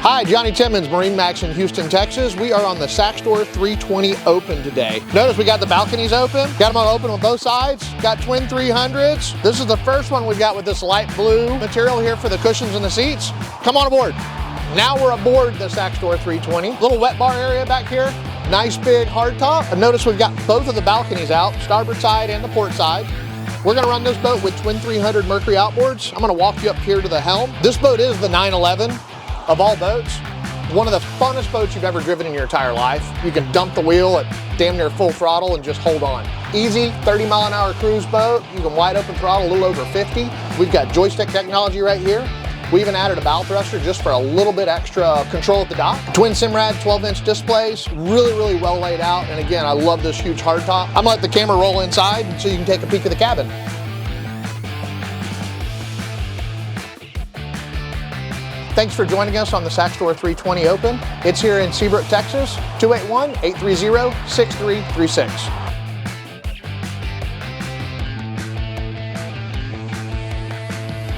Hi, Johnny Timmons, MarineMax in Houston, Texas. We are on the Saxdor 320 Open today. Notice we got the balconies open. Got them all open on both sides. Got twin 300s. This is the first one we've got with this light blue material here for the cushions and the seats. Come on aboard. Now we're aboard the Saxdor 320. Little wet bar area back here. Nice big hardtop. And notice we've got both of the balconies out, starboard side and the port side. We're gonna run this boat with twin 300 Mercury outboards. I'm gonna walk you up here to the helm. This boat is the 911 of all boats. One of the funnest boats you've ever driven in your entire life. You can dump the wheel at damn near full throttle and just hold on. Easy 30-mile-an-hour cruise boat. You can wide open throttle a little over 50. We've got joystick technology right here. We even added a bow thruster just for a little bit extra control at the dock. Twin Simrad 12-inch displays, really well laid out. And again, I love this huge hardtop. I'm gonna let the camera roll inside so you can take a peek of the cabin. Thanks for joining us on the Saxdor 320 Open. It's here in Seabrook, Texas, 281-830-6336.